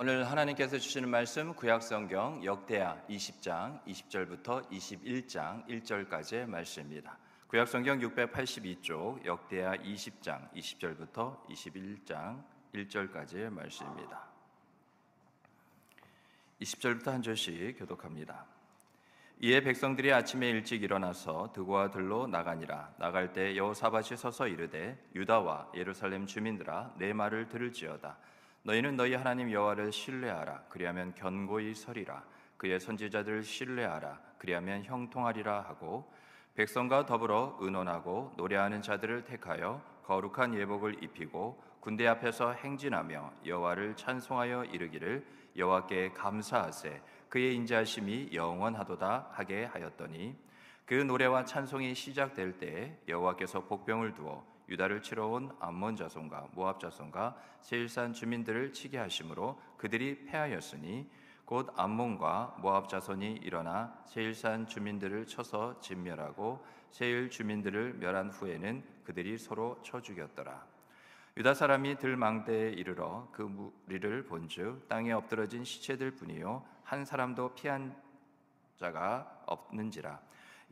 오늘 하나님께서 주시는 말씀 구약성경 역대하 20장 20절부터 21장 1절까지의 말씀입니다. 구약성경 682쪽 역대하 20장 20절부터 21장 1절까지의 말씀입니다. 20절부터 한 절씩 교독합니다. 이에 백성들이 아침에 일찍 일어나서 드고와 들로 나가니라. 나갈 때 여호사밧이 서서 이르되 유다와 예루살렘 주민들아 내 말을 들을지어다. 너희는 너희 하나님 여호와를 신뢰하라. 그리하면 견고히 서리라. 그의 선지자들을 신뢰하라. 그리하면 형통하리라 하고 백성과 더불어 의논하고 노래하는 자들을 택하여 거룩한 예복을 입히고 군대 앞에서 행진하며 여호와를 찬송하여 이르기를 여호와께 감사하세 그의 인자하심이 영원하도다 하게 하였더니 그 노래와 찬송이 시작될 때에 여호와께서 복병을 두어 유다를 치러 온 암몬 자손과 모압 자손과 세일산 주민들을 치게 하심으로 그들이 패하였으니 곧 암몬과 모압 자손이 일어나 세일산 주민들을 쳐서 진멸하고 세일 주민들을 멸한 후에는 그들이 서로 쳐 죽였더라. 유다 사람이 들망대에 이르러 그 무리를 본즉 땅에 엎드러진 시체들 뿐이요 한 사람도 피한 자가 없는지라.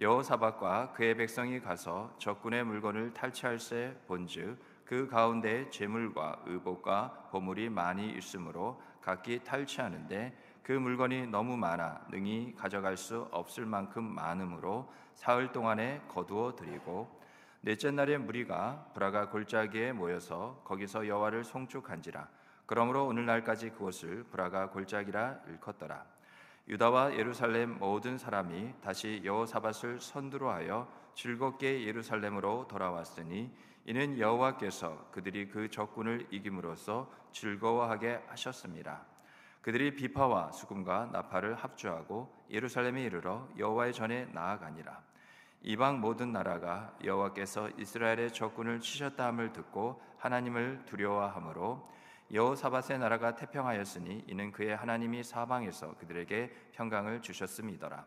여호사밧과 그의 백성이 가서 적군의 물건을 탈취할세 본즉 그 가운데 재물과 의복과 보물이 많이 있으므로 각기 탈취하는데 그 물건이 너무 많아 능히 가져갈 수 없을 만큼 많으므로 사흘 동안에 거두어 들이고 넷째 날에 무리가 브라가 골짜기에 모여서 거기서 여호와를 송축한지라. 그러므로 오늘날까지 그곳을 브라가 골짜기라 일컫더라. 유다와 예루살렘 모든 사람이 다시 여호사밧을 선두로 하여 즐겁게 예루살렘으로 돌아왔으니 이는 여호와께서 그들이 그 적군을 이김으로써 즐거워하게 하셨습니다. 그들이 비파와 수금과 나팔을 합주하고 예루살렘에 이르러 여호와의 전에 나아가니라. 이방 모든 나라가 여호와께서 이스라엘의 적군을 치셨다 함을 듣고 하나님을 두려워하므로 여호사밧의 나라가 태평하였으니 이는 그의 하나님이 사방에서 그들에게 평강을 주셨음이더라.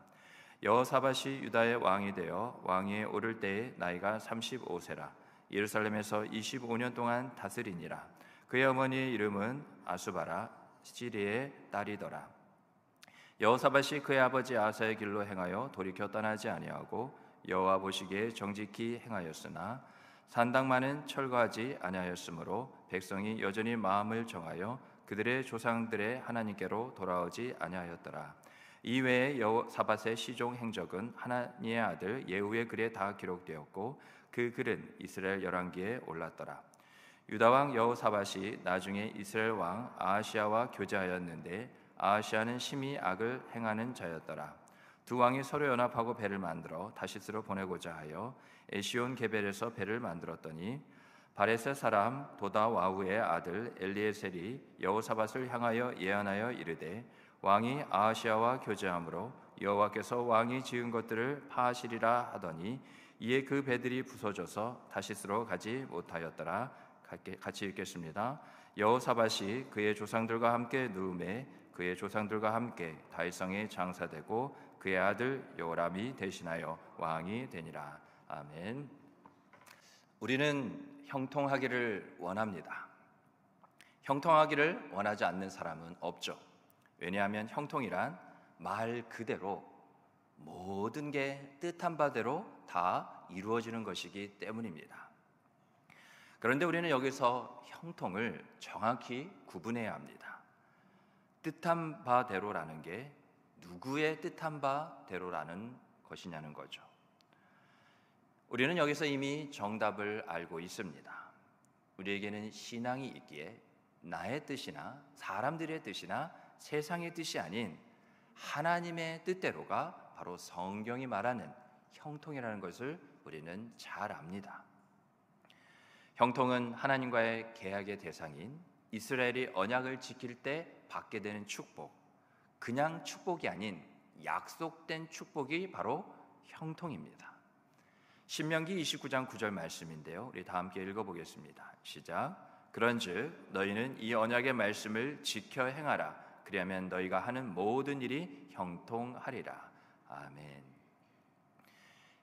여호사밧이 유다의 왕이 되어 왕위에 오를 때에 나이가 35세라. 예루살렘에서 25년 동안 다스리니라. 그의 어머니의 이름은 아수바라 시리의 딸이더라. 여호사밧이 그의 아버지 아사의 길로 행하여 돌이켜 떠나지 아니하고 여호와 보시기에 정직히 행하였으나 산당만은 철거하지 아니하였으므로 백성이 여전히 마음을 정하여 그들의 조상들의 하나님께로 돌아오지 아니하였더라. 이외에 여호사밧의 시종 행적은 하나니의 아들 예후의 글에 다 기록되었고 그 글은 이스라엘 열왕기에 올랐더라. 유다 왕 여호사밧이 나중에 이스라엘 왕 아하시아와 교제하였는데 아하시아는 심히 악을 행하는 자였더라. 두 왕이 서로 연합하고 배를 만들어 다시스로 보내고자 하여 에시온 게벨에서 배를 만들었더니 바레셋 사람 도다와후의 아들 엘리에셀이 여호사밧을 향하여 예언하여 이르되 왕이 아하시아와 교제하므로 여호와께서 왕이 지은 것들을 파하시리라 하더니 이에 그 배들이 부서져서 다시스로 가지 못하였더라. 같이 읽겠습니다. 여호사밧이 그의 조상들과 함께 누움에 그의 조상들과 함께 다윗성에 장사되고 그의 아들 요람이 대신하여 왕이 되니라. 아멘. 우리는 형통하기를 원합니다. 형통하기를 원하지 않는 사람은 없죠. 왜냐하면 형통이란 말 그대로 모든 게 뜻한 바대로 다 이루어지는 것이기 때문입니다. 그런데 우리는 여기서 형통을 정확히 구분해야 합니다. 뜻한 바대로라는 게 누구의 뜻한 바대로라는 것이냐는 거죠. 우리는 여기서 이미 정답을 알고 있습니다. 우리에게는 신앙이 있기에 나의 뜻이나 사람들의 뜻이나 세상의 뜻이 아닌 하나님의 뜻대로가 바로 성경이 말하는 형통이라는 것을 우리는 잘 압니다. 형통은 하나님과의 계약의 대상인 이스라엘이 언약을 지킬 때 받게 되는 축복, 그냥 축복이 아닌 약속된 축복이 바로 형통입니다. 신명기 29장 9절 말씀인데요, 우리 다 함께 읽어보겠습니다. 시작. 그런즉 너희는 이 언약의 말씀을 지켜 행하라. 그리하면 너희가 하는 모든 일이 형통하리라. 아멘.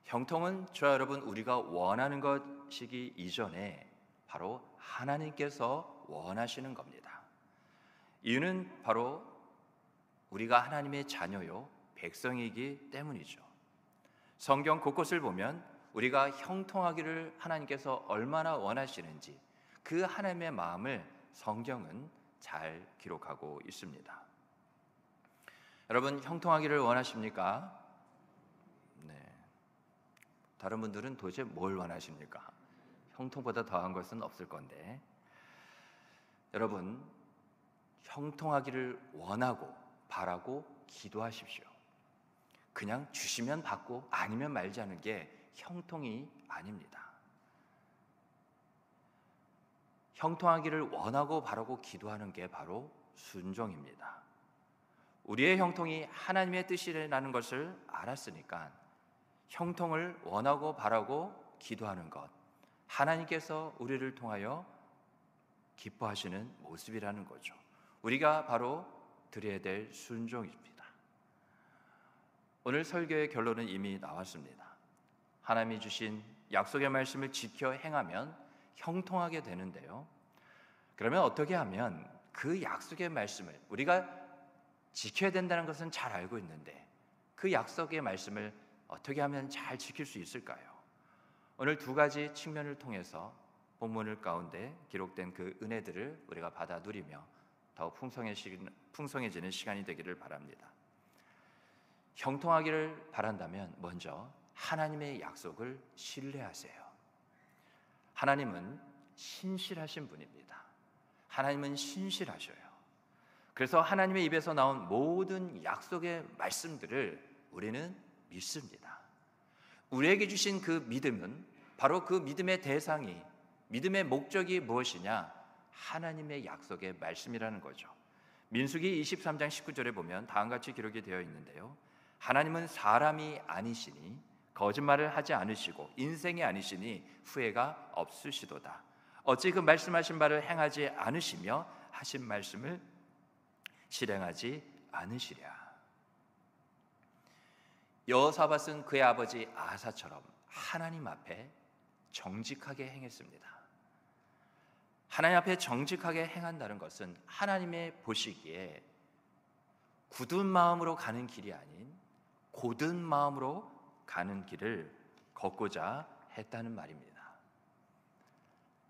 형통은 저와 여러분 우리가 원하는 것이기 이전에 바로 하나님께서 원하시는 겁니다. 이유는 바로 우리가 하나님의 자녀요 백성이기 때문이죠. 성경 곳곳을 보면 우리가 형통하기를 하나님께서 얼마나 원하시는지 그 하나님의 마음을 성경은 잘 기록하고 있습니다. 여러분, 형통하기를 원하십니까? 네. 다른 분들은 도대체 뭘 원하십니까? 형통보다 더한 것은 없을 건데, 여러분, 형통하기를 원하고 바라고 기도하십시오. 그냥 주시면 받고 아니면 말지 않은 게 형통이 아닙니다. 형통하기를 원하고 바라고 기도하는 게 바로 순종입니다. 우리의 형통이 하나님의 뜻이라는 것을 알았으니까 형통을 원하고 바라고 기도하는 것, 하나님께서 우리를 통하여 기뻐하시는 모습이라는 거죠. 우리가 바로 드려야 될 순종입니다. 오늘 설교의 결론은 이미 나왔습니다. 하나님이 주신 약속의 말씀을 지켜 행하면 형통하게 되는데요. 그러면 어떻게 하면 그 약속의 말씀을 우리가 지켜야 된다는 것은 잘 알고 있는데 그 약속의 말씀을 어떻게 하면 잘 지킬 수 있을까요? 오늘 두 가지 측면을 통해서 본문을 가운데 기록된 그 은혜들을 우리가 받아 누리며 더 풍성해지는 시간이 되기를 바랍니다. 형통하기를 바란다면 먼저 하나님의 약속을 신뢰하세요. 하나님은 신실하신 분입니다. 하나님은 신실하셔요. 그래서 하나님의 입에서 나온 모든 약속의 말씀들을 우리는 믿습니다. 우리에게 주신 그 믿음은 바로 그 믿음의 대상이, 믿음의 목적이 무엇이냐? 하나님의 약속의 말씀이라는 거죠. 민수기 23장 19절에 보면 다음같이 기록이 되어 있는데요. 하나님은 사람이 아니시니 거짓말을 하지 않으시고 인생이 아니시니 후회가 없으시도다. 어찌 그 말씀하신 바를 행하지 않으시며 하신 말씀을 실행하지 않으시랴. 여호사밧은 그의 아버지 아사처럼 하나님 앞에 정직하게 행했습니다. 하나님 앞에 정직하게 행한다는 것은 하나님의 보시기에 굳은 마음으로 가는 길이 아닌 곧은 마음으로 가는 길을 걷고자 했다는 말입니다.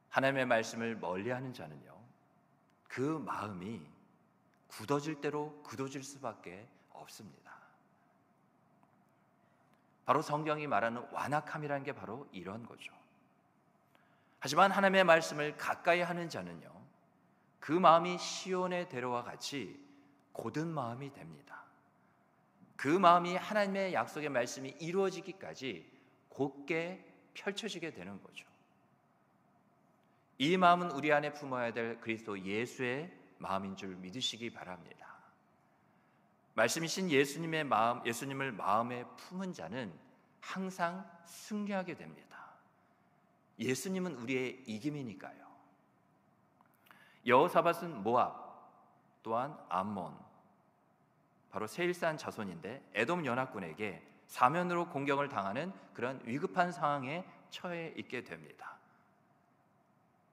하나님의 말씀을 멀리하는 자는요, 그 마음이 굳어질 대로 굳어질 수밖에 없습니다. 바로 성경이 말하는 완악함이라는 게 바로 이런 거죠. 하지만 하나님의 말씀을 가까이 하는 자는요, 그 마음이 시온의 대로와 같이 곧은 마음이 됩니다. 그 마음이 하나님의 약속의 말씀이 이루어지기까지 곧게 펼쳐지게 되는 거죠. 이 마음은 우리 안에 품어야 될 그리스도 예수의 마음인 줄 믿으시기 바랍니다. 말씀이신 예수님의 마음, 예수님을 마음에 품은 자는 항상 승리하게 됩니다. 예수님은 우리의 이김이니까요. 여호사밧은 모압, 또한 암몬, 바로 세일산 자손인데 에돔 연합군에게 사면으로 공격을 당하는 그런 위급한 상황에 처해 있게 됩니다.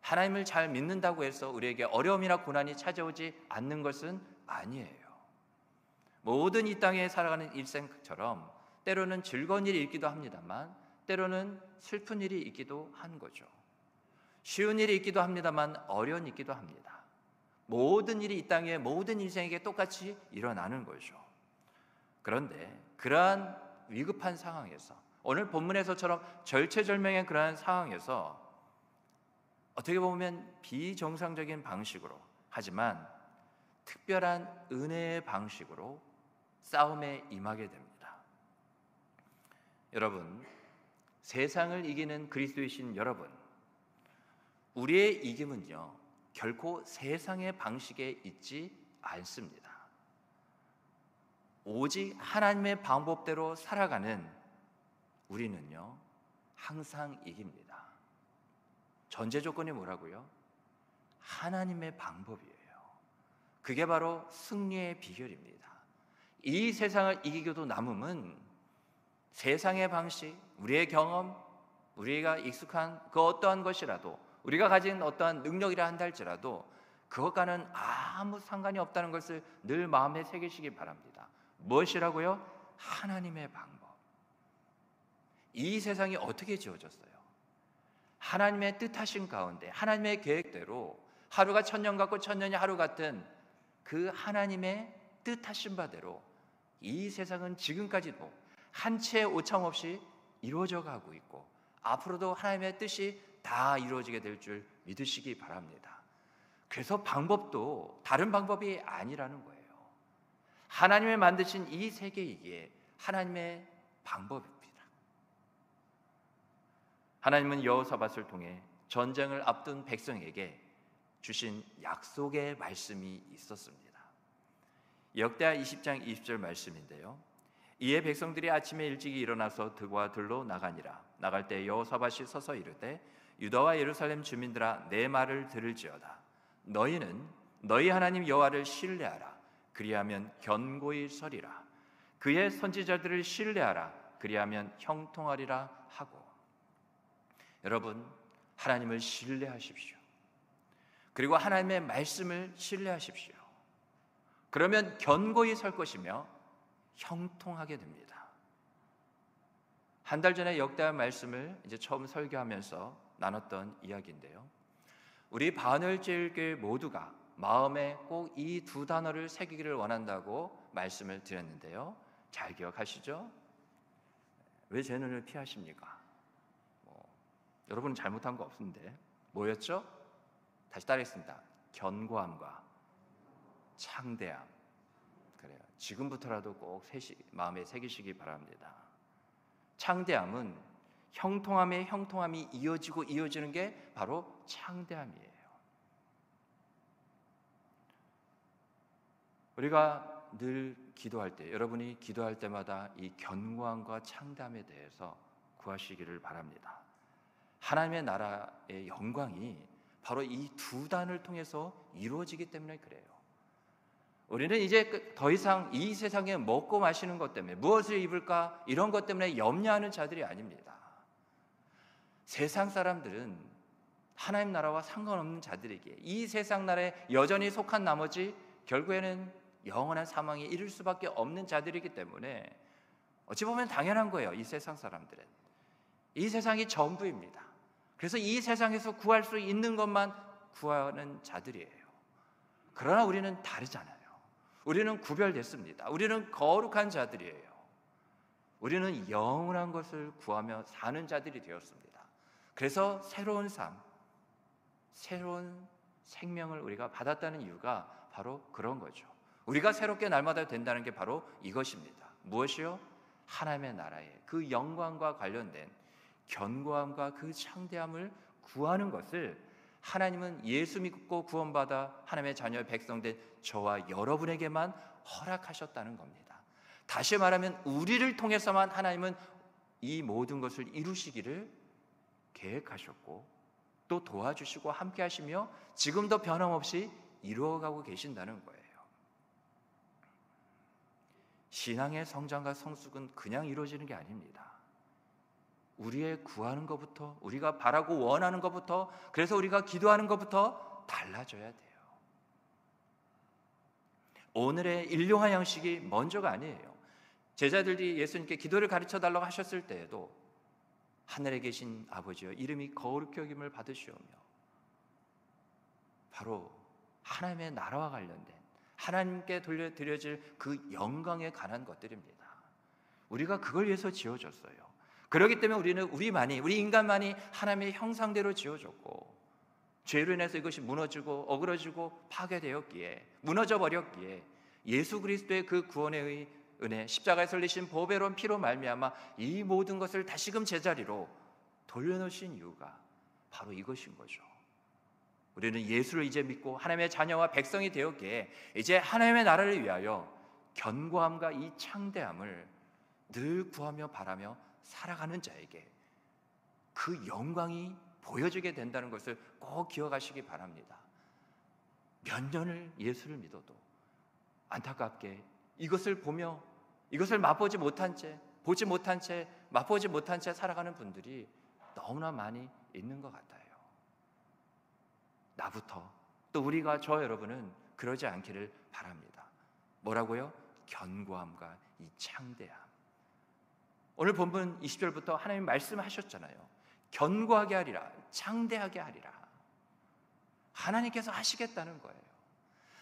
하나님을 잘 믿는다고 해서 우리에게 어려움이나 고난이 찾아오지 않는 것은 아니에요. 모든 이 땅에 살아가는 일생처럼 때로는 즐거운 일이 있기도 합니다만 때로는 슬픈 일이 있기도 한 거죠. 쉬운 일이 있기도 합니다만 어려운 일이 있기도 합니다. 모든 일이 이 땅의 모든 인생에게 똑같이 일어나는 거죠. 그런데 그러한 위급한 상황에서 오늘 본문에서처럼 절체절명의 그러한 상황에서 어떻게 보면 비정상적인 방식으로 하지만 특별한 은혜의 방식으로 싸움에 임하게 됩니다. 여러분, 세상을 이기는 그리스도이신 여러분, 우리의 이김은요 결코 세상의 방식에 있지 않습니다. 오직 하나님의 방법대로 살아가는 우리는요 항상 이깁니다. 전제 조건이 뭐라고요? 하나님의 방법이에요. 그게 바로 승리의 비결입니다. 이 세상을 이기고도 남음은 세상의 방식, 우리의 경험, 우리가 익숙한 그 어떠한 것이라도, 우리가 가진 어떠한 능력이라 한다 할지라도 그것과는 아무 상관이 없다는 것을 늘 마음에 새기시기 바랍니다. 무엇이라고요? 하나님의 방법. 이 세상이 어떻게 지어졌어요? 하나님의 뜻하신 가운데 하나님의 계획대로 하루가 천년 같고 천년이 하루 같은 그 하나님의 뜻하신 바대로 이 세상은 지금까지도 한 채의 오차 없이 이루어져 가고 있고 앞으로도 하나님의 뜻이 다 이루어지게 될 줄 믿으시기 바랍니다. 그래서 방법도 다른 방법이 아니라는 거예요. 하나님의 만드신 이 세계이기에 하나님의 방법입니다. 하나님은 여호사밧을 통해 전쟁을 앞둔 백성에게 주신 약속의 말씀이 있었습니다. 역대하 20장 20절 말씀인데요. 이에 백성들이 아침에 일찍이 일어나서 들과 들로 나가니라. 나갈 때 여호사밧이 서서 이르되 유다와 예루살렘 주민들아 내 말을 들을지어다. 너희는 너희 하나님 여호와를 신뢰하라. 그리하면 견고히 서리라. 그의 선지자들을 신뢰하라. 그리하면 형통하리라 하고. 여러분, 하나님을 신뢰하십시오. 그리고 하나님의 말씀을 신뢰하십시오. 그러면 견고히 설 것이며 형통하게 됩니다. 한 달 전에 역대하 말씀을 이제 처음 설교하면서 나눴던 이야기인데요. 우리 반월제일교회 모두가 마음에 꼭 이 두 단어를 새기기를 원한다고 말씀을 드렸는데요. 잘 기억하시죠? 왜 제 눈을 피하십니까? 여러분은 잘못한 거 없는데 뭐였죠? 다시 따라하겠습니다. 견고함과 창대함. 그래요. 지금부터라도 꼭 마음에 새기시기 바랍니다. 창대함은 형통함이 이어지는 게 바로 창대함이에요. 우리가 늘 기도할 때, 여러분이 기도할 때마다 이 견고함과 창대함에 대해서 구하시기를 바랍니다. 하나님의 나라의 영광이 바로 이 두 단을 통해서 이루어지기 때문에 그래요. 우리는 이제 더 이상 이 세상에 먹고 마시는 것 때문에 무엇을 입을까 이런 것 때문에 염려하는 자들이 아닙니다. 세상 사람들은 하나님 나라와 상관없는 자들에게 이 세상 나라에 여전히 속한 나머지 결국에는 영원한 사망에 이를 수밖에 없는 자들이기 때문에 어찌 보면 당연한 거예요. 이 세상 사람들은 이 세상이 전부입니다. 그래서 이 세상에서 구할 수 있는 것만 구하는 자들이에요. 그러나 우리는 다르잖아요. 우리는 구별됐습니다. 우리는 거룩한 자들이에요. 우리는 영원한 것을 구하며 사는 자들이 되었습니다. 그래서 새로운 삶, 새로운 생명을 우리가 받았다는 이유가 바로 그런 거죠. 우리가 새롭게 날마다 된다는 게 바로 이것입니다. 무엇이요? 하나님의 나라의 그 영광과 관련된 견고함과 그 창대함을 구하는 것을 하나님은 예수 믿고 구원받아 하나님의 자녀 백성된 저와 여러분에게만 허락하셨다는 겁니다. 다시 말하면 우리를 통해서만 하나님은 이 모든 것을 이루시기를 계획하셨고 또 도와주시고 함께 하시며 지금도 변함없이 이루어가고 계신다는 거예요. 신앙의 성장과 성숙은 그냥 이루어지는 게 아닙니다. 우리의 구하는 것부터, 우리가 바라고 원하는 것부터, 그래서 우리가 기도하는 것부터 달라져야 돼요. 오늘의 일용할 양식이 먼저가 아니에요. 제자들이 예수님께 기도를 가르쳐 달라고 하셨을 때에도 하늘에 계신 아버지여 이름이 거룩히 여김을 받으시오며 바로 하나님의 나라와 관련된 하나님께 드려질 그 영광에 관한 것들입니다. 우리가 그걸 위해서 지어졌어요. 그렇기 때문에 우리 인간만이 하나님의 형상대로 지어졌고 죄로 인해서 이것이 무너지고 어그러지고 파괴되었기에 무너져 버렸기에 예수 그리스도의 그 구원의 은혜 십자가에서 흘리신 보배로운 피로 말미암아 이 모든 것을 다시금 제자리로 돌려놓으신 이유가 바로 이것인 거죠. 우리는 예수를 이제 믿고 하나님의 자녀와 백성이 되었기에 이제 하나님의 나라를 위하여 견고함과 이 창대함을 늘 구하며 바라며 살아가는 자에게 그 영광이 보여지게 된다는 것을 꼭 기억하시기 바랍니다. 몇 년을 예수를 믿어도 안타깝게 이것을 보며 이것을 맛보지 못한 채 보지 못한 채 맛보지 못한 채 살아가는 분들이 너무나 많이 있는 것 같아요. 나부터 또 저 여러분은 그러지 않기를 바랍니다. 뭐라고요? 견고함과 이 창대함. 오늘 본문 20절부터 하나님 말씀하셨잖아요. 견고하게 하리라, 창대하게 하리라. 하나님께서 하시겠다는 거예요.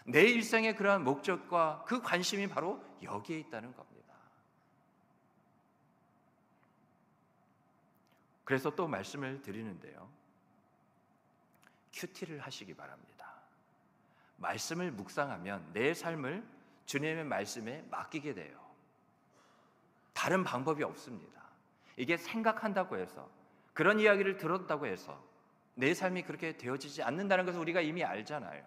내 일생의 그러한 목적과 그 관심이 바로 여기에 있다는 겁니다. 그래서 또 말씀을 드리는데요, 큐티를 하시기 바랍니다. 말씀을 묵상하면 내 삶을 주님의 말씀에 맡기게 돼요. 다른 방법이 없습니다. 이게 생각한다고 해서, 그런 이야기를 들었다고 해서 내 삶이 그렇게 되어지지 않는다는 것을 우리가 이미 알잖아요.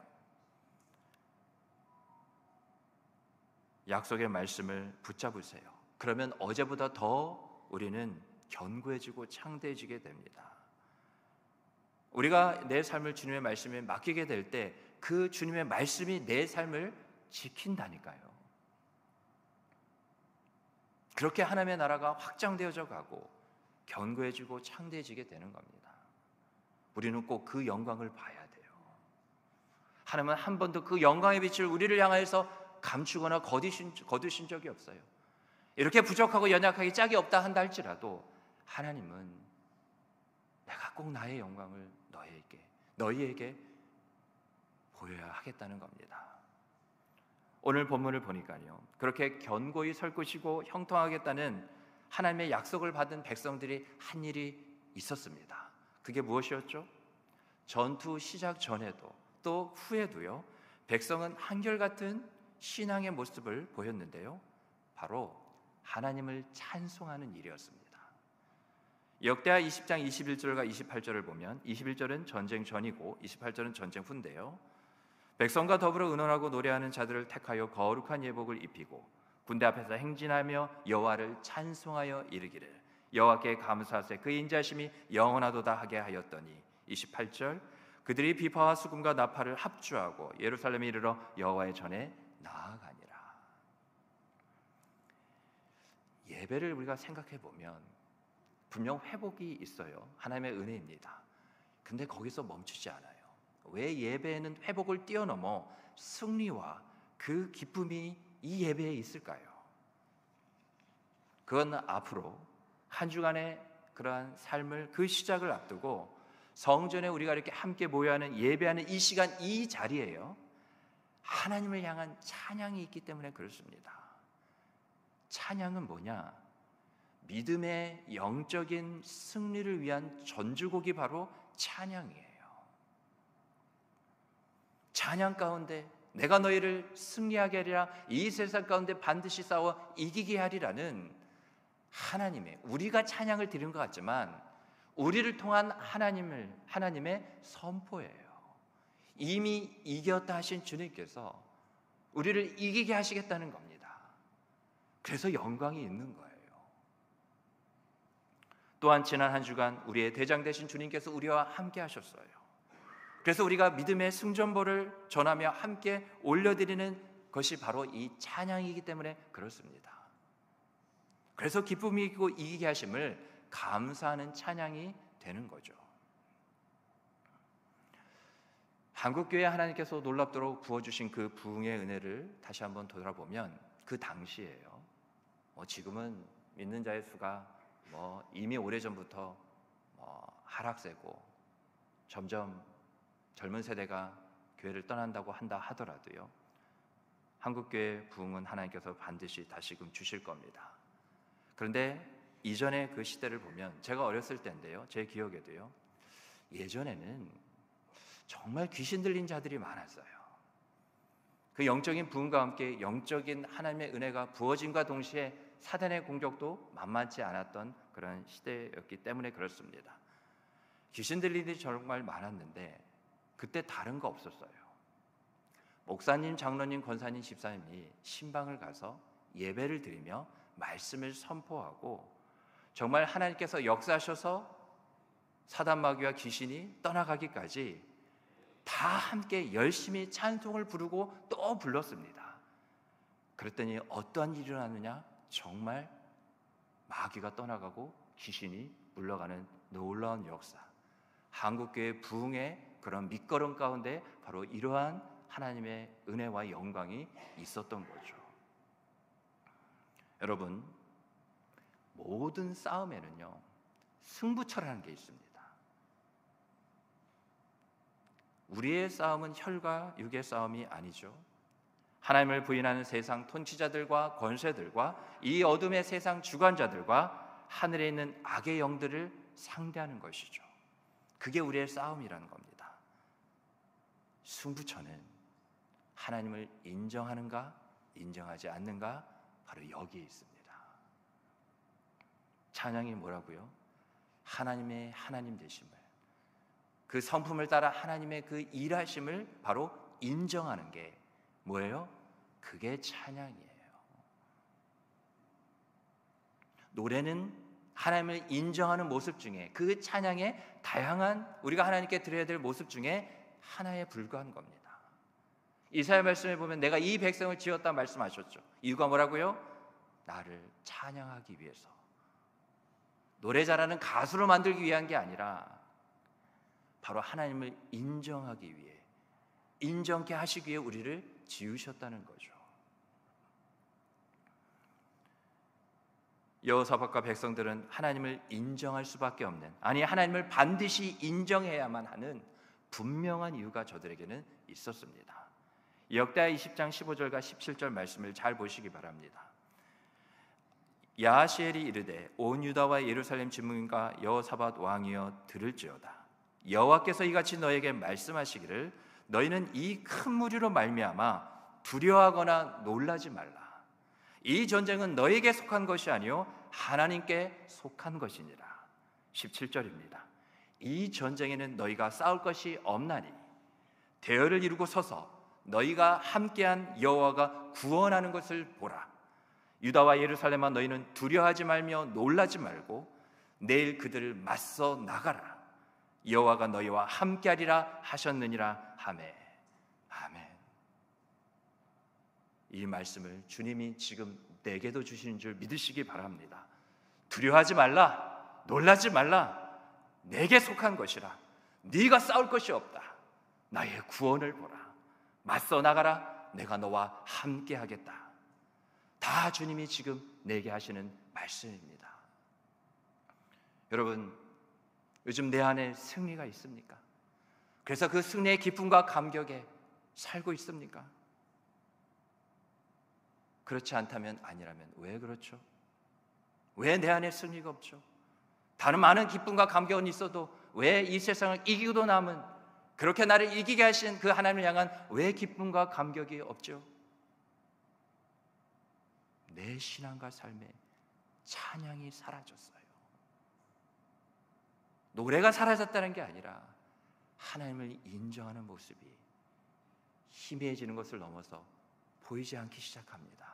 약속의 말씀을 붙잡으세요. 그러면 어제보다 더 우리는 견고해지고 창대해지게 됩니다. 우리가 내 삶을 주님의 말씀에 맡기게 될 때 그 주님의 말씀이 내 삶을 지킨다니까요. 그렇게 하나님의 나라가 확장되어져 가고 견고해지고 창대해지게 되는 겁니다. 우리는 꼭 그 영광을 봐야 돼요. 하나님은 한 번도 그 영광의 빛을 우리를 향하여서 감추거나 거두신 적이 없어요. 이렇게 부족하고 연약하게 짝이 없다 한다 할지라도 하나님은 내가 꼭 나의 영광을 너희에게 보여야 하겠다는 겁니다. 오늘 본문을 보니까요, 그렇게 견고히 설 것이고 형통하겠다는 하나님의 약속을 받은 백성들이 한 일이 있었습니다. 그게 무엇이었죠? 전투 시작 전에도 또 후에도요, 백성은 한결같은 신앙의 모습을 보였는데요, 바로 하나님을 찬송하는 일이었습니다. 역대하 20장 21절과 28절을 보면 21절은 전쟁 전이고 28절은 전쟁 후인데요, 백성과 더불어 의논하고 노래하는 자들을 택하여 거룩한 예복을 입히고 군대 앞에서 행진하며 여호와를 찬송하여 이르기를 여호와께 감사하세 그 인자심이 영원하도다 하게 하였더니 28절 그들이 비파와 수금과 나팔을 합주하고 예루살렘에 이르러 여호와의 전에 나아가니라. 예배를 우리가 생각해 보면 분명 회복이 있어요. 하나님의 은혜입니다. 근데 거기서 멈추지 않아요. 왜 예배에는 회복을 뛰어넘어 승리와 그 기쁨이 이 예배에 있을까요? 그건 앞으로 한 주간의 그러한 삶을, 그 시작을 앞두고 성전에 우리가 이렇게 함께 모여 하는 예배하는 이 시간, 이 자리에요, 하나님을 향한 찬양이 있기 때문에 그렇습니다. 찬양은 뭐냐? 믿음의 영적인 승리를 위한 전주곡이 바로 찬양이에요. 찬양 가운데 내가 너희를 승리하게 하리라, 이 세상 가운데 반드시 싸워 이기게 하리라는 하나님의, 우리가 찬양을 드리는 것 같지만 우리를 통한 하나님의 선포예요. 이미 이겼다 하신 주님께서 우리를 이기게 하시겠다는 겁니다. 그래서 영광이 있는 거예요. 또한 지난 한 주간 우리의 대장 되신 주님께서 우리와 함께 하셨어요. 그래서 우리가 믿음의 승전보를 전하며 함께 올려드리는 것이 바로 이 찬양이기 때문에 그렇습니다. 그래서 기쁨이 있고 이기게 하심을 감사하는 찬양이 되는 거죠. 한국교회 하나님께서 놀랍도록 부어주신 그 부흥의 은혜를 다시 한번 돌아보면 그 당시에요, 지금은 믿는 자의 수가 이미 오래전부터 하락세고 점점 젊은 세대가 교회를 떠난다고 한다 하더라도요, 한국교회 부흥은 하나님께서 반드시 다시금 주실 겁니다. 그런데 이전의 그 시대를 보면, 제가 어렸을 때인데요, 제 기억에도요, 예전에는 정말 귀신 들린 자들이 많았어요. 그 영적인 부흥과 함께 영적인 하나님의 은혜가 부어짐과 동시에 사단의 공격도 만만치 않았던 그런 시대였기 때문에 그렇습니다. 귀신 들린 일이 정말 많았는데 그때 다른 거 없었어요. 목사님, 장로님, 권사님, 집사님이 신방을 가서 예배를 드리며 말씀을 선포하고 정말 하나님께서 역사하셔서 사단 마귀와 귀신이 떠나가기까지 다 함께 열심히 찬송을 부르고 또 불렀습니다. 그랬더니 어떠한 일이 일어나느냐? 정말 마귀가 떠나가고 귀신이 물러가는 놀라운 역사, 한국교회 부흥의 그런 밑거름 가운데 바로 이러한 하나님의 은혜와 영광이 있었던 거죠. 여러분, 모든 싸움에는요, 승부처라는 게 있습니다. 우리의 싸움은 혈과 육의 싸움이 아니죠. 하나님을 부인하는 세상 통치자들과 권세들과 이 어둠의 세상 주관자들과 하늘에 있는 악의 영들을 상대하는 것이죠. 그게 우리의 싸움이라는 겁니다. 승부처는 하나님을 인정하는가 인정하지 않는가, 바로 여기에 있습니다. 찬양이 뭐라고요? 하나님의 하나님 되심을, 그 성품을 따라 하나님의 그 일하심을 바로 인정하는 게 뭐예요? 그게 찬양이에요. 노래는 하나님을 인정하는 모습 중에, 그 찬양의 다양한 우리가 하나님께 드려야 될 모습 중에 하나에 불과한 겁니다. 이사야 말씀에 보면 내가 이 백성을 지었다 말씀하셨죠. 이유가 뭐라고요? 나를 찬양하기 위해서, 노래 잘하는 가수로 만들기 위한 게 아니라 바로 하나님을 인정하기 위해, 인정케 하시기 위해 우리를 지으셨다는 거죠. 여호사밧과 백성들은 하나님을 인정할 수밖에 없는, 아니 하나님을 반드시 인정해야만 하는 분명한 이유가 저들에게는 있었습니다. 역대하 20장 15절과 17절 말씀을 잘 보시기 바랍니다. 야하시엘이 이르되 온 유다와 예루살렘 지문과 여호사밧 왕이여 들을지어다. 여호와께서 이같이 너에게 말씀하시기를 너희는 이 큰 무리로 말미암아 두려워하거나 놀라지 말라. 이 전쟁은 너에게 속한 것이 아니요 하나님께 속한 것이니라. 17절입니다. 이 전쟁에는 너희가 싸울 것이 없나니 대열을 이루고 서서 너희가 함께한 여호와가 구원하는 것을 보라. 유다와 예루살렘아 너희는 두려워하지 말며 놀라지 말고 내일 그들을 맞서 나가라. 여호와가 너희와 함께하리라 하셨느니라 하매. 아멘. 이 말씀을 주님이 지금 내게도 주시는 줄 믿으시기 바랍니다. 두려워하지 말라, 놀라지 말라. 내게 속한 것이라. 네가 싸울 것이 없다. 나의 구원을 보라. 맞서 나가라. 내가 너와 함께하겠다. 다 주님이 지금 내게 하시는 말씀입니다. 여러분, 요즘 내 안에 승리가 있습니까? 그래서 그 승리의 기쁨과 감격에 살고 있습니까? 그렇지 않다면, 아니라면 왜 그렇죠? 왜 내 안에 승리가 없죠? 다른 많은 기쁨과 감격은 있어도 왜 이 세상을 이기고도 남은, 그렇게 나를 이기게 하신 그 하나님을 향한 왜 기쁨과 감격이 없죠? 내 신앙과 삶에 찬양이 사라졌어요. 노래가 사라졌다는 게 아니라 하나님을 인정하는 모습이 희미해지는 것을 넘어서 보이지 않기 시작합니다.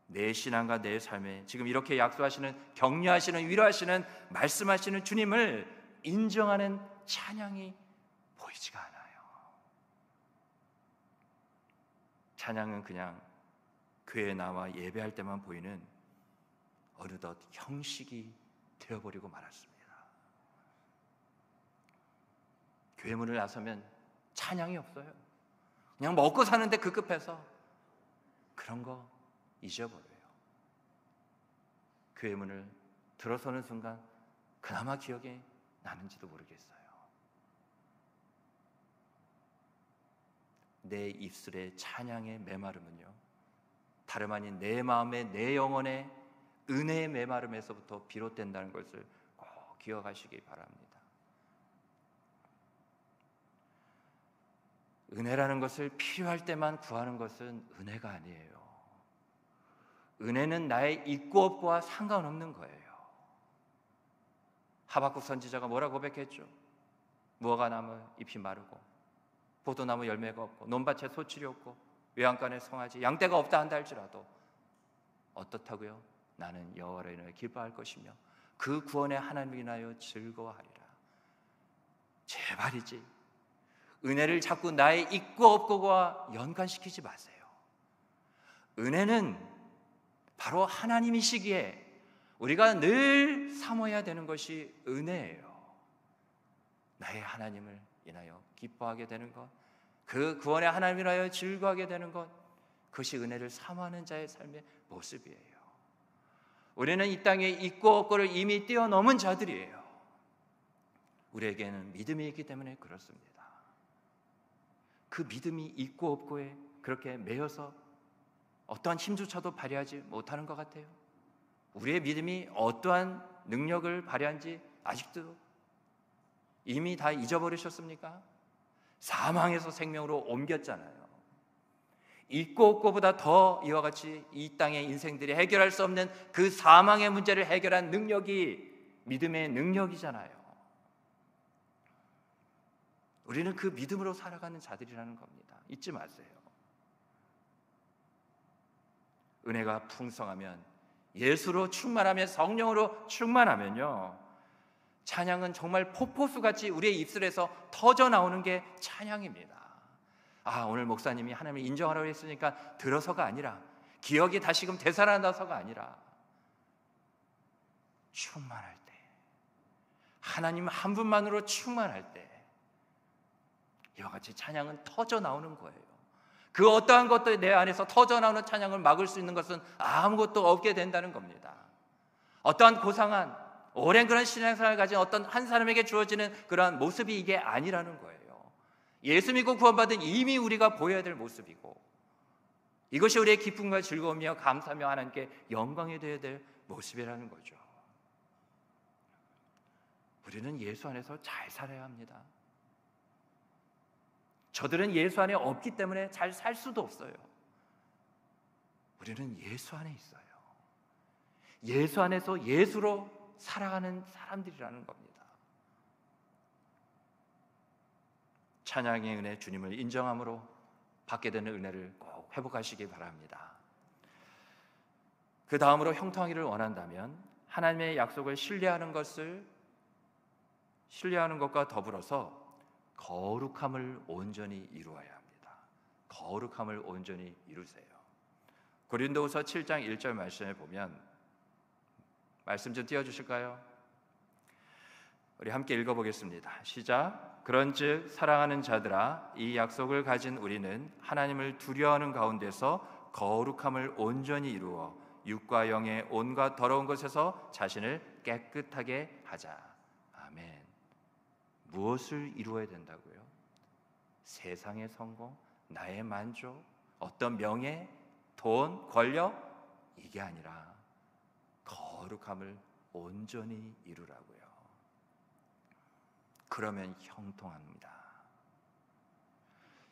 내 신앙과 내 삶에 지금 이렇게 약속하시는, 격려하시는, 위로하시는, 말씀하시는 주님을 인정하는 찬양이 보이지가 않아요. 찬양은 그냥 교회에 나와 예배할 때만 보이는 어느덧 형식이 되어버리고 말았습니다. 교회 문을 나서면 찬양이 없어요. 그냥 먹고 사는데 급급해서 그런 거 잊어버려요. 교회 문을 들어서는 순간 그나마 기억이 나는지도 모르겠어요. 내 입술의 찬양의 메마름은요, 다름 아닌 내 마음의, 내 영혼의 은혜의 메마름에서부터 비롯된다는 것을 꼭 기억하시기 바랍니다. 은혜라는 것을 필요할 때만 구하는 것은 은혜가 아니에요. 은혜는 나의 있고 없고와 상관없는 거예요. 하박국 선지자가 뭐라고 고백했죠? 무화과나무 잎이 마르고 포도나무 열매가 없고 논밭에 소출이 없고 외양간에 송아지 양떼가 없다 한다 할지라도 어떻다고요? 나는 여호와를 인하여 기뻐할 것이며 그 구원의 하나님을 인하여 즐거워하리라. 제발이지 은혜를 자꾸 나의 있고 없고와 연관시키지 마세요. 은혜는 바로 하나님이시기에 우리가 늘 사모해야 되는 것이 은혜예요. 나의 하나님을 인하여 기뻐하게 되는 것, 그 구원의 하나님을 인하여 즐거워하게 되는 것, 그것이 은혜를 사모하는 자의 삶의 모습이에요. 우리는 이 땅에 있고 없고를 이미 뛰어넘은 자들이에요. 우리에게는 믿음이 있기 때문에 그렇습니다. 그 믿음이 있고 없고에 그렇게 매여서 어떠한 힘조차도 발휘하지 못하는 것 같아요. 우리의 믿음이 어떠한 능력을 발휘한지 아직도 이미 다 잊어버리셨습니까? 사망에서 생명으로 옮겼잖아요. 있고 없고보다 더 이와 같이 이 땅의 인생들이 해결할 수 없는 그 사망의 문제를 해결한 능력이 믿음의 능력이잖아요. 우리는 그 믿음으로 살아가는 자들이라는 겁니다. 잊지 마세요. 은혜가 풍성하면, 예수로 충만하면, 성령으로 충만하면요, 찬양은 정말 폭포수같이 우리의 입술에서 터져 나오는 게 찬양입니다. 오늘 목사님이 하나님을 인정하라고 했으니까 들어서가 아니라, 기억이 다시금 되살아나서가 아니라, 충만할 때, 하나님 한 분만으로 충만할 때 이와 같이 찬양은 터져 나오는 거예요. 그 어떠한 것도 내 안에서 터져 나오는 찬양을 막을 수 있는 것은 아무것도 없게 된다는 겁니다. 어떠한 고상한 오랜 그런 신앙생활을 가진 어떤 한 사람에게 주어지는 그러한 모습이 이게 아니라는 거예요. 예수 믿고 구원받은 이미 우리가 보여야 될 모습이고, 이것이 우리의 기쁨과 즐거움이며 감사며 하나님께 영광이 되어야 될 모습이라는 거죠. 우리는 예수 안에서 잘 살아야 합니다. 저들은 예수 안에 없기 때문에 잘 살 수도 없어요. 우리는 예수 안에 있어요. 예수 안에서 예수로 살아가는 사람들이라는 겁니다. 찬양의 은혜, 주님을 인정함으로 받게 되는 은혜를 꼭 회복하시기 바랍니다. 그 다음으로 형통하기를 원한다면 하나님의 약속을 신뢰하는 것과 더불어서 거룩함을 온전히 이루어야 합니다. 거룩함을 온전히 이루세요. 고린도후서 7장 1절 말씀에 보면, 말씀 좀 띄워주실까요? 우리 함께 읽어보겠습니다. 시작. 그런즉 사랑하는 자들아, 이 약속을 가진 우리는 하나님을 두려워하는 가운데서 거룩함을 온전히 이루어 육과 영의 온갖 더러운 것에서 자신을 깨끗하게 하자. 아멘. 무엇을 이루어야 된다고요? 세상의 성공, 나의 만족, 어떤 명예, 돈, 권력, 이게 아니라 거룩함을 온전히 이루라고요. 그러면 형통합니다.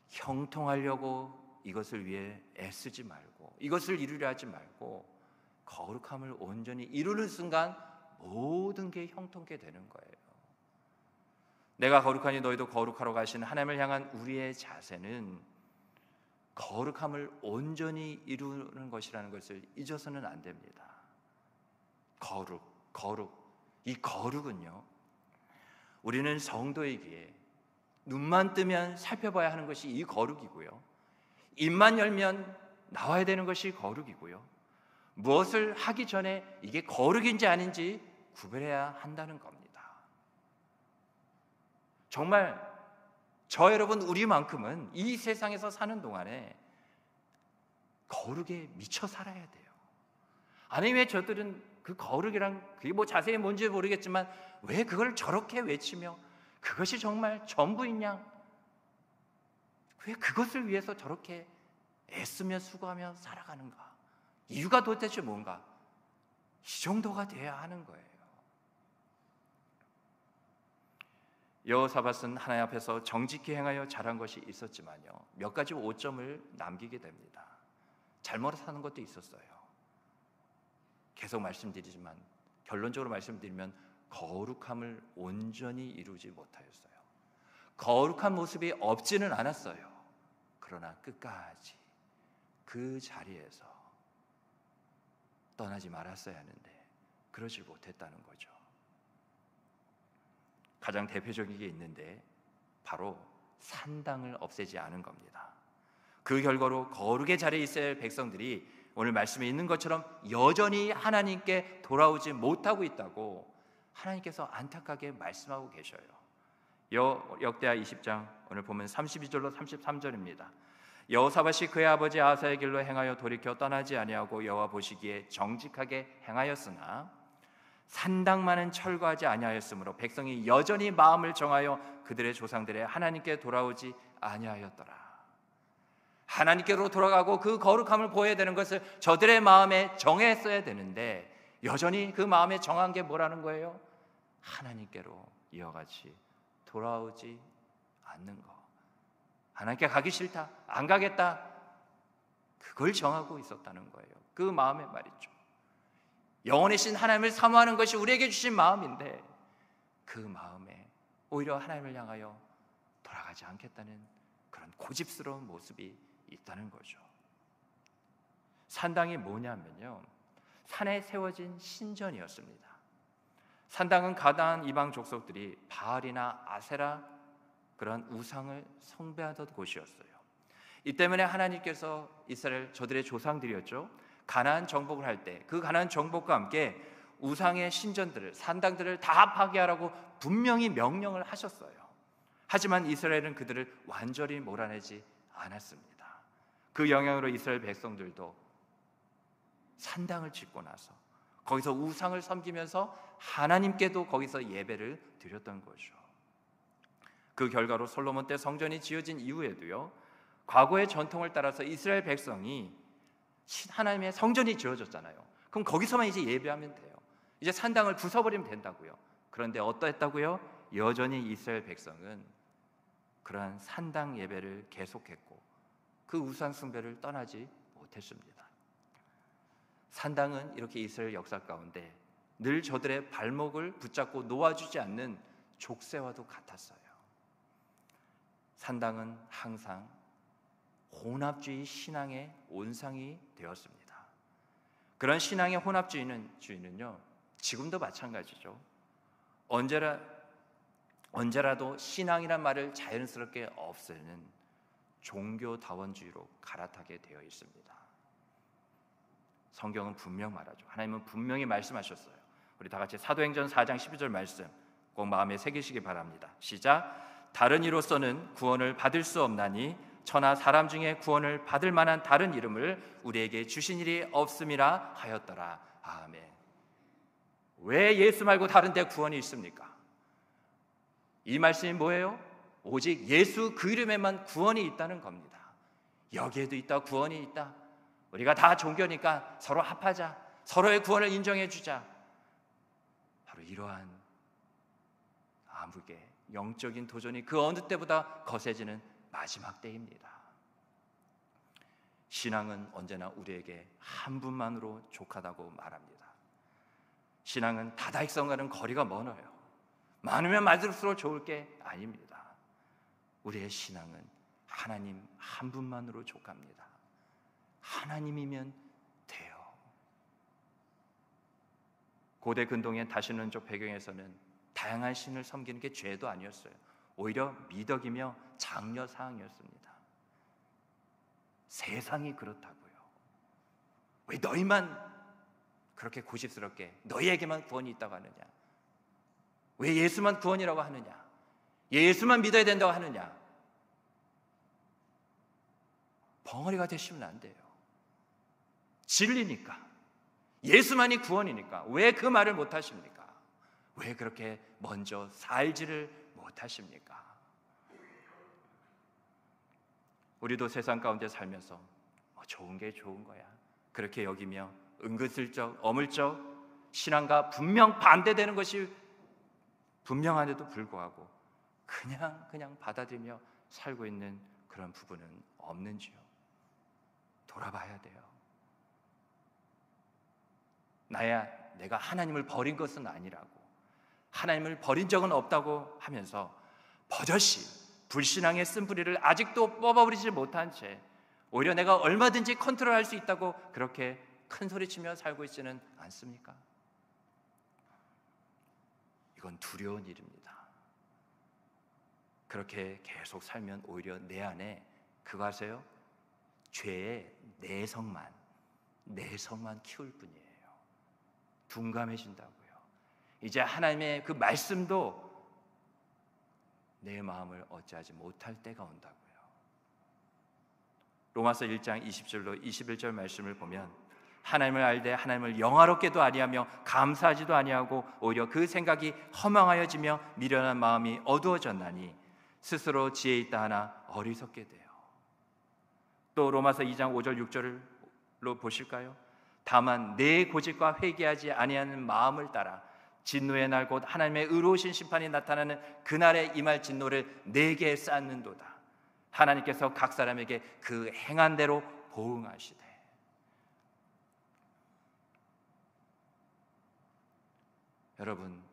형통하려고 이것을 위해 애쓰지 말고, 이것을 이루려 하지 말고, 거룩함을 온전히 이루는 순간 모든 게 형통케 되는 거예요. 내가 거룩하니 너희도 거룩하라고 하시는 하나님을 향한 우리의 자세는 거룩함을 온전히 이루는 것이라는 것을 잊어서는 안 됩니다. 거룩. 이 거룩은요, 우리는 성도이기에 눈만 뜨면 살펴봐야 하는 것이 이 거룩이고요, 입만 열면 나와야 되는 것이 거룩이고요, 무엇을 하기 전에 이게 거룩인지 아닌지 구별해야 한다는 겁니다. 정말 저 여러분 우리만큼은 이 세상에서 사는 동안에 거룩에 미쳐 살아야 돼요. 아니, 왜 저들은 그 거룩이란 그게 자세히 뭔지 모르겠지만 왜 그걸 저렇게 외치며 그것이 정말 전부인 양, 왜 그것을 위해서 저렇게 애쓰며 수고하며 살아가는가? 이유가 도대체 뭔가? 이 정도가 돼야 하는 거예요. 여호사밧은 하나님 앞에서 정직히 행하여 잘한 것이 있었지만요, 몇 가지 오점을 남기게 됩니다. 잘못 사는 것도 있었어요. 계속 말씀드리지만, 결론적으로 말씀드리면 거룩함을 온전히 이루지 못하였어요. 거룩한 모습이 없지는 않았어요. 그러나 끝까지 그 자리에서 떠나지 말았어야 하는데 그러지 못했다는 거죠. 가장 대표적인 게 있는데 바로 산당을 없애지 않은 겁니다. 그 결과로 거룩의 자리에 있어야 할 백성들이 오늘 말씀에 있는 것처럼 여전히 하나님께 돌아오지 못하고 있다고 하나님께서 안타깝게 말씀하고 계셔요. 역대하 20장 오늘 보면 32절로 33절입니다. 여호사밧이 그의 아버지 아사의 길로 행하여 돌이켜 떠나지 아니하고 여호와 보시기에 정직하게 행하였으나 산당만은 철거하지 아니하였으므로 백성이 여전히 마음을 정하여 그들의 조상들의 하나님께 돌아오지 아니하였더라. 하나님께로 돌아가고 그 거룩함을 보여야 되는 것을 저들의 마음에 정했어야 되는데 여전히 그 마음에 정한 게 뭐라는 거예요? 하나님께로 이어같이 돌아오지 않는 거. 하나님께 가기 싫다, 안 가겠다, 그걸 정하고 있었다는 거예요. 그 마음의 말이죠. 영원의 신 하나님을 사모하는 것이 우리에게 주신 마음인데 그 마음에 오히려 하나님을 향하여 돌아가지 않겠다는 그런 고집스러운 모습이 있다는 거죠. 산당이 뭐냐면요, 산에 세워진 신전이었습니다. 산당은 가나안 이방 족속들이 바알이나 아세라 그런 우상을 숭배하던 곳이었어요. 이 때문에 하나님께서 이스라엘 저들의 조상들이었죠, 가나안 정복을 할 때 그 가나안 정복과 함께 우상의 신전들을, 산당들을 다 파괴하라고 분명히 명령을 하셨어요. 하지만 이스라엘은 그들을 완전히 몰아내지 않았습니다. 그 영향으로 이스라엘 백성들도 산당을 짓고 나서 거기서 우상을 섬기면서 하나님께도 거기서 예배를 드렸던 거죠. 그 결과로 솔로몬 때 성전이 지어진 이후에도요, 과거의 전통을 따라서 이스라엘 백성이 하나님의 성전이 지어졌잖아요. 그럼 거기서만 이제 예배하면 돼요. 이제 산당을 부숴버리면 된다고요. 그런데 어떠했다고요? 여전히 이스라엘 백성은 그러한 산당 예배를 계속했고 그 우상 숭배를 떠나지 못했습니다. 산당은 이렇게 이스라엘 역사 가운데 늘 저들의 발목을 붙잡고 놓아주지 않는 족쇄와도 같았어요. 산당은 항상 혼합주의 신앙의 온상이 되었습니다. 그런 신앙의 혼합주의는요, 지금도 마찬가지죠. 언제라도 신앙이란 말을 자연스럽게 없애는 종교다원주의로 갈아타게 되어 있습니다. 성경은 분명 말하죠. 하나님은 분명히 말씀하셨어요. 우리 다 같이 사도행전 4장 12절 말씀 꼭 마음에 새기시기 바랍니다. 시작. 다른 이로서는 구원을 받을 수 없나니 천하 사람 중에 구원을 받을 만한 다른 이름을 우리에게 주신 일이 없음이라 하였더라. 아멘. 왜 예수 말고 다른 데 구원이 있습니까? 이 말씀이 뭐예요? 오직 예수 그 이름에만 구원이 있다는 겁니다. 여기에도 있다, 구원이 있다. 우리가 다 종교니까 서로 합하자, 서로의 구원을 인정해 주자. 바로 이러한 암흑의 영적인 도전이 그 어느 때보다 거세지는 마지막 때입니다. 신앙은 언제나 우리에게 한 분만으로 족하다고 말합니다. 신앙은 다다익선과는 거리가 멀어요. 많으면 많을수록 좋을 게 아닙니다. 우리의 신앙은 하나님 한 분만으로 족합니다. 하나님이면 돼요. 고대 근동의 다신론적 배경에서는 다양한 신을 섬기는 게 죄도 아니었어요. 오히려 미덕이며 장려 사항이었습니다. 세상이 그렇다고요. 왜 너희만 그렇게 고집스럽게 너희에게만 구원이 있다고 하느냐? 왜 예수만 구원이라고 하느냐? 예수만 믿어야 된다고 하느냐? 벙어리가 되시면 안 돼요. 진리니까, 예수만이 구원이니까 왜 그 말을 못하십니까? 왜 그렇게 먼저 살지를 못하십니까? 우리도 세상 가운데 살면서 좋은 게 좋은 거야 그렇게 여기며 은근슬쩍 어물쩍 신앙과 분명 반대되는 것이 분명한데도 불구하고 그냥 받아들이며 살고 있는 그런 부분은 없는지요? 돌아봐야 돼요. 내가 하나님을 버린 것은 아니라고, 하나님을 버린 적은 없다고 하면서 버젓이 불신앙의 쓴뿌리를 아직도 뽑아버리지 못한 채 오히려 내가 얼마든지 컨트롤할 수 있다고 그렇게 큰 소리치며 살고 있지는 않습니까? 이건 두려운 일입니다. 그렇게 계속 살면 오히려 내 안에 그거 아세요? 죄의 내성만 키울 뿐이에요. 둔감해진다고요. 이제 하나님의 그 말씀도 내 마음을 어찌하지 못할 때가 온다고요. 로마서 1장 20절로 21절 말씀을 보면 하나님을 알되 하나님을 영화롭게도 아니하며 감사하지도 아니하고 오히려 그 생각이 허망하여지며 미련한 마음이 어두워졌나니 스스로 지혜 있다 하나 어리석게 돼요. 또 로마서 2장 5절 6절로 보실까요? 다만 내 고집과 회개하지 아니하는 마음을 따라 진노의 날 곧 하나님의 의로우신 심판이 나타나는 그날에 임할 진노를 내게 쌓는도다. 하나님께서 각 사람에게 그 행한 대로 보응하시되. 여러분,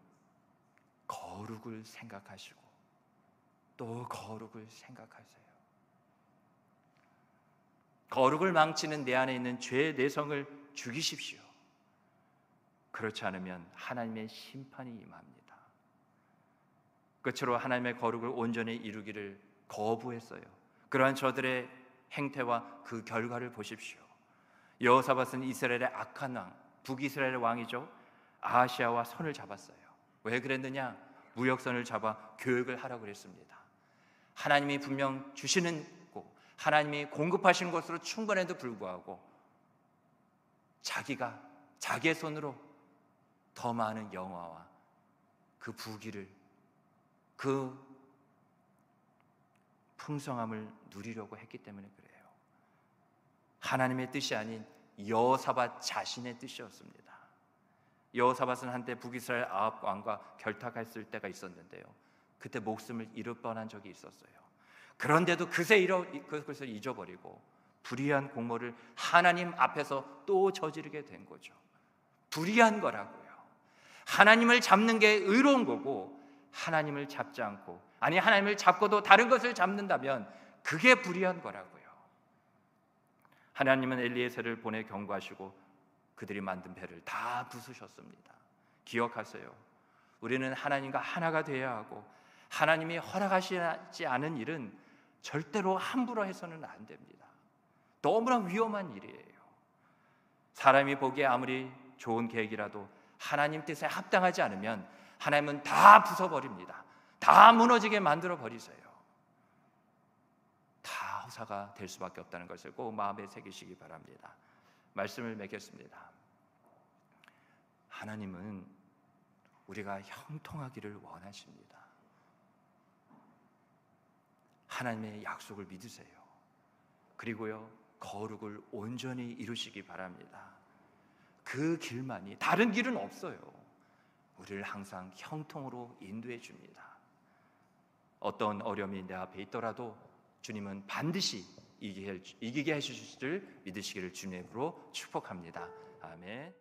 거룩을 생각하시고 또 거룩을 생각하세요. 거룩을 망치는 내 안에 있는 죄의 내성을 죽이십시오. 그렇지 않으면 하나님의 심판이 임합니다. 끝으로 하나님의 거룩을 온전히 이루기를 거부했어요. 그러한 저들의 행태와 그 결과를 보십시오. 여호사밧은 이스라엘의 악한 왕, 북이스라엘의 왕이죠. 아하시아와 손을 잡았어요. 왜 그랬느냐? 무역선을 잡아 교육을 하라고 그랬습니다. 하나님이 분명 주시는 거, 하나님이 공급하시는 것으로 충분해도 불구하고 자기의 손으로 더 많은 영화와 그 부귀를, 그 풍성함을 누리려고 했기 때문에 그래요. 하나님의 뜻이 아닌 여호사밧 자신의 뜻이었습니다. 여호사밧은 한때 북이스라엘 아합 왕과 결탁했을 때가 있었는데요, 그때 목숨을 잃을 뻔한 적이 있었어요. 그런데도 그것을 잊어버리고 불의한 공모를 하나님 앞에서 또 저지르게 된 거죠. 불의한 거라고요. 하나님을 잡는 게 의로운 거고, 하나님을 잡지 않고, 아니 하나님을 잡고도 다른 것을 잡는다면 그게 불의한 거라고요. 하나님은 엘리에셀을 보내 경고하시고 그들이 만든 배를 다 부수셨습니다. 기억하세요. 우리는 하나님과 하나가 되어야 하고, 하나님이 허락하시지 않은 일은 절대로 함부로 해서는 안 됩니다. 너무나 위험한 일이에요. 사람이 보기에 아무리 좋은 계획이라도 하나님 뜻에 합당하지 않으면 하나님은 다 부숴버립니다. 다 무너지게 만들어 버리세요. 다 허사가 될 수밖에 없다는 것을 꼭 마음에 새기시기 바랍니다. 말씀을 맺겠습니다. 하나님은 우리가 형통하기를 원하십니다. 하나님의 약속을 믿으세요. 그리고요, 거룩을 온전히 이루시기 바랍니다. 그 길만이, 다른 길은 없어요. 우리를 항상 형통으로 인도해 줍니다. 어떤 어려움이 내 앞에 있더라도 주님은 반드시 이기게 해주실 줄 믿으시기를 주님으로 축복합니다. 아멘.